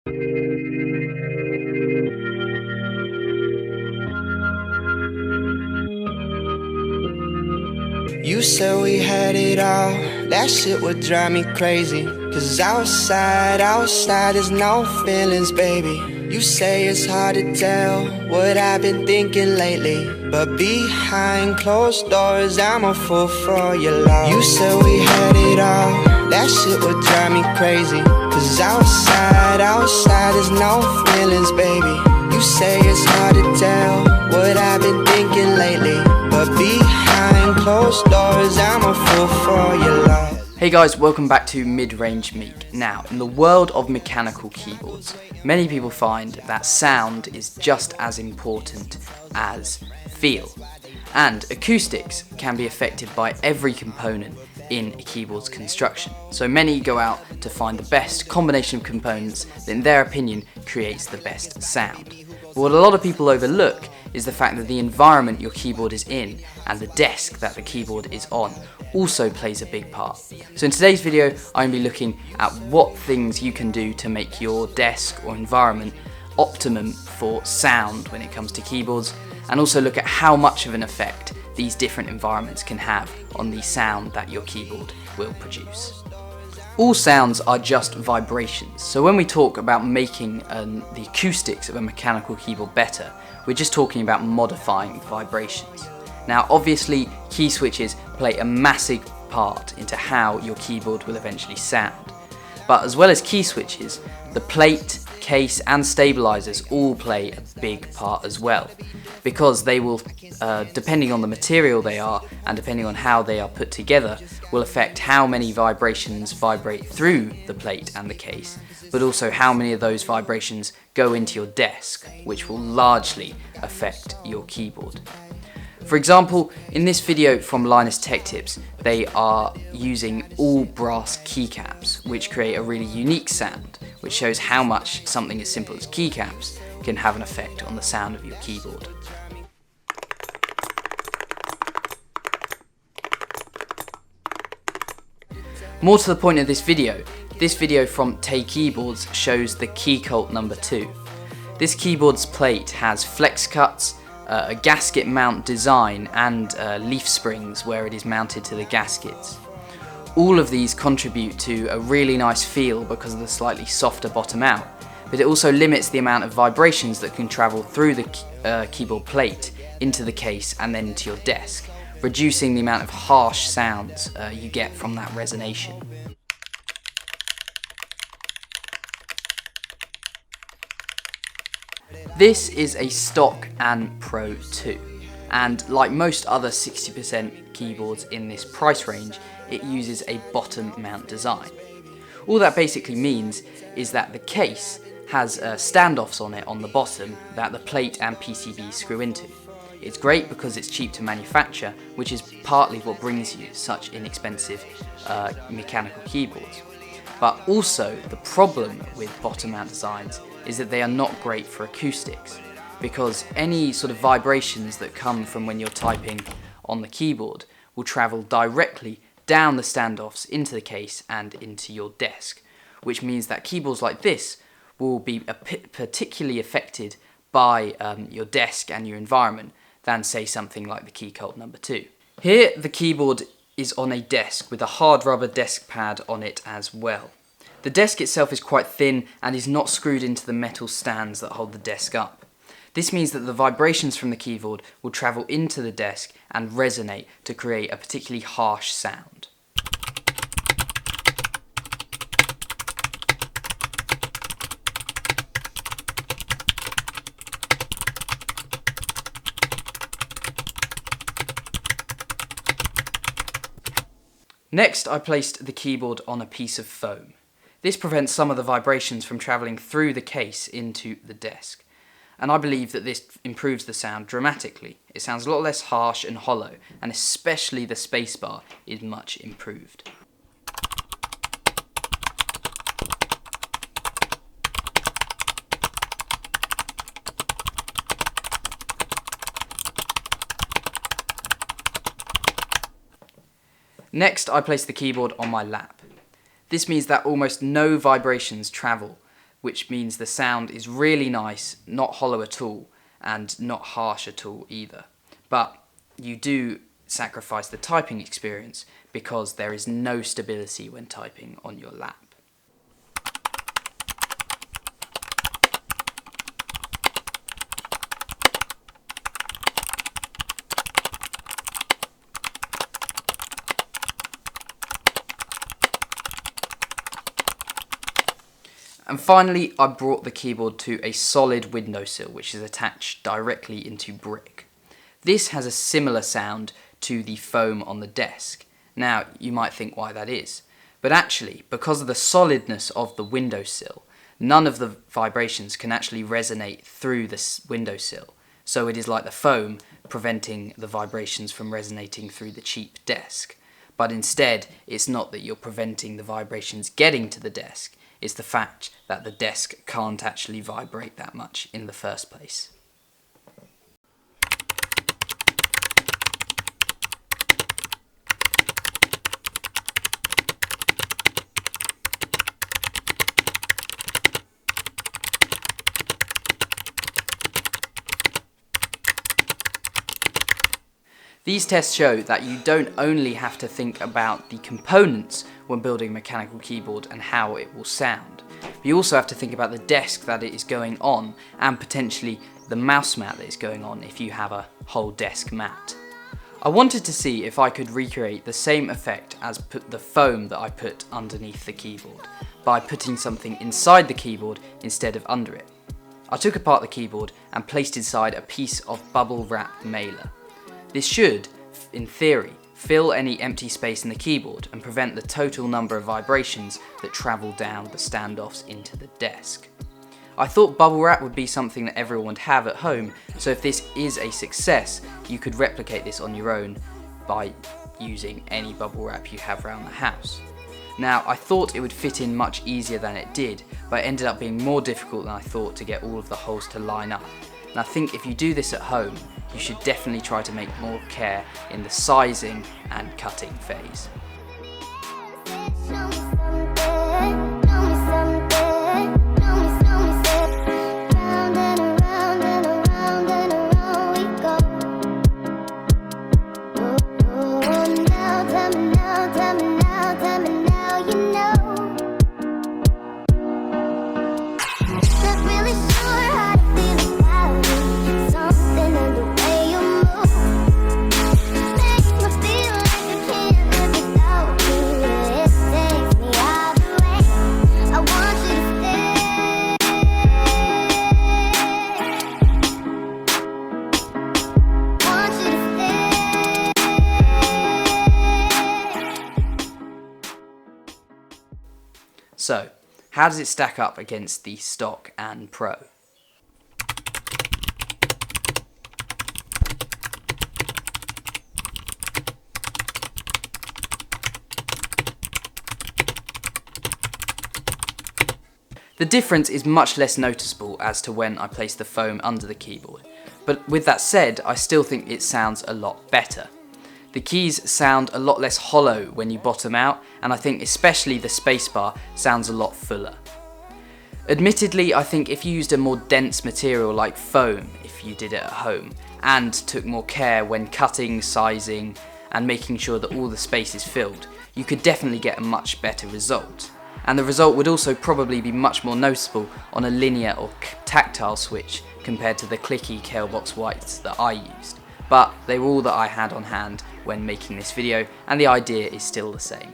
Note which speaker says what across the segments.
Speaker 1: You said we had it all, that shit would drive me crazy. Cause outside there's no feelings, baby. You say it's hard to tell what I've been thinking lately, but behind closed doors I'm a fool for your love. You said we had it all, that shit would drive me crazy. Cause outside there's no feelings, baby. You say it's hard to tell what I've been thinking lately, but behind closed doors I'm a fool for your love.
Speaker 2: Hey guys, welcome back to Mid-Range Meek. Now, in the world of mechanical keyboards, many people find that sound is just as important as feel. And acoustics can be affected by every component in a keyboard's construction. So many go out to find the best combination of components that in their opinion creates the best sound. But what a lot of people overlook is the fact that the environment your keyboard is in and the desk that the keyboard is on also plays a big part. So in today's video, I'm going to be looking at what things you can do to make your desk or environment optimum for sound when it comes to keyboards, and also look at how much of an effect these different environments can have on the sound that your keyboard will produce. All sounds are just vibrations, so when we talk about making the acoustics of a mechanical keyboard better, we're just talking about modifying vibrations. Now obviously key switches play a massive part into how your keyboard will eventually sound, but as well as key switches, the plate, case and stabilizers all play a big part as well, because they will, depending on the material they are and depending on how they are put together, will affect how many vibrations vibrate through the plate and the case, but also how many of those vibrations go into your desk, which will largely affect your keyboard. For example, in this video from Linus Tech Tips, they are using all brass keycaps, which create a really unique sound, which shows how much something as simple as keycaps can have an effect on the sound of your keyboard. More to the point of this video from TaeKeyboards shows the Key Cult number 2. This keyboard's plate has flex cuts, a gasket mount design and leaf springs where it is mounted to the gaskets. All of these contribute to a really nice feel because of the slightly softer bottom out, but it also limits the amount of vibrations that can travel through the keyboard plate into the case and then into your desk, reducing the amount of harsh sounds you get from that resonation. This is a stock and Pro 2, and like most other 60% keyboards in this price range, it uses a bottom mount design. All that basically means is that the case has standoffs on it on the bottom that the plate and PCB screw into. It's great because it's cheap to manufacture, which is partly what brings you such inexpensive mechanical keyboards. But also the problem with bottom mount designs is that they are not great for acoustics, because any sort of vibrations that come from when you're typing on the keyboard will travel directly down the standoffs into the case and into your desk, which means that keyboards like this will be particularly affected by your desk and your environment than say something like the Key Cult number 2. Here the keyboard is on a desk with a hard rubber desk pad on it as well. The desk itself is quite thin and is not screwed into the metal stands that hold the desk up. This means that the vibrations from the keyboard will travel into the desk and resonate to create a particularly harsh sound. Next, I placed the keyboard on a piece of foam. This prevents some of the vibrations from travelling through the case into the desk, and I believe that this improves the sound dramatically. It sounds a lot less harsh and hollow, and especially the spacebar is much improved. Next, I place the keyboard on my lap. This means that almost no vibrations travel which means the sound is really nice, not hollow at all, and not harsh at all either. But you do sacrifice the typing experience because there is no stability when typing on your lap. And finally, I brought the keyboard to a solid windowsill, which is attached directly into brick. This has a similar sound to the foam on the desk. Now, you might think why that is, but actually, because of the solidness of the windowsill, none of the vibrations can actually resonate through the windowsill. So it is like the foam preventing the vibrations from resonating through the cheap desk. But instead, it's not that you're preventing the vibrations getting to the desk, it's the fact that the desk can't actually vibrate that much in the first place. These tests show that you don't only have to think about the components when building a mechanical keyboard and how it will sound, but you also have to think about the desk that it is going on and potentially the mouse mat that is going on if you have a whole desk mat. I wanted to see if I could recreate the same effect as the foam that I put underneath the keyboard by putting something inside the keyboard instead of under it. I took apart the keyboard and placed inside a piece of bubble wrap mailer. This should, in theory, fill any empty space in the keyboard and prevent the total number of vibrations that travel down the standoffs into the desk. I thought bubble wrap would be something that everyone would have at home, so if this is a success, you could replicate this on your own by using any bubble wrap you have around the house. Now, I thought it would fit in much easier than it did, but it ended up being more difficult than I thought to get all of the holes to line up. And I think if you do this at home, you should definitely try to make more care in the sizing and cutting phase. So, how does it stack up against the stock and Pro? The difference is much less noticeable as to when I place the foam under the keyboard, but with that said, I still think it sounds a lot better. The keys sound a lot less hollow when you bottom out, and I think especially the spacebar sounds a lot fuller. Admittedly, I think if you used a more dense material like foam, if you did it at home, and took more care when cutting, sizing, and making sure that all the space is filled, you could definitely get a much better result. And the result would also probably be much more noticeable on a linear or tactile switch compared to the clicky Kailbox whites that I used. But they were all that I had on hand when making this video, and the idea is still the same.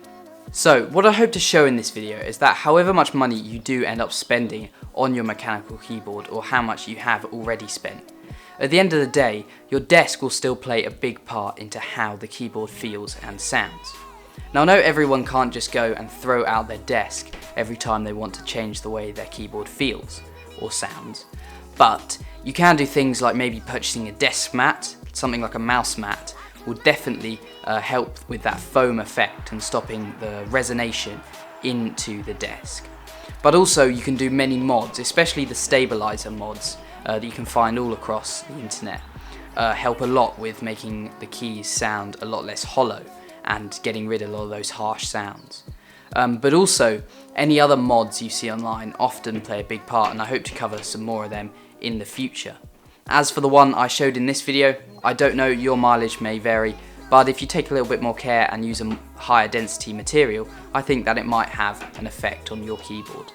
Speaker 2: So what I hope to show in this video is that however much money you do end up spending on your mechanical keyboard, or how much you have already spent, at the end of the day, your desk will still play a big part into how the keyboard feels and sounds. Now I know everyone can't just go and throw out their desk every time they want to change the way their keyboard feels or sounds, but you can do things like maybe purchasing a desk mat. Something like a mouse mat will definitely help with that foam effect and stopping the resonation into the desk. But also you can do many mods, especially the stabilizer mods that you can find all across the internet, help a lot with making the keys sound a lot less hollow and getting rid of a lot of those harsh sounds. But also any other mods you see online often play a big part, and I hope to cover some more of them in the future. As for the one I showed in this video, I don't know, your mileage may vary, but if you take a little bit more care and use a higher density material, I think that it might have an effect on your keyboard.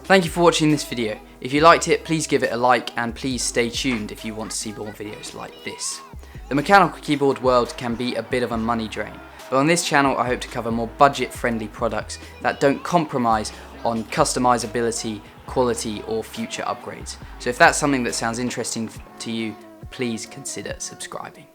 Speaker 2: Thank you for watching this video. If you liked it, please give it a like, and please stay tuned if you want to see more videos like this. The mechanical keyboard world can be a bit of a money drain, but on this channel I hope to cover more budget-friendly products that don't compromise on customizability, quality or future upgrades. So if that's something that sounds interesting to you, please consider subscribing.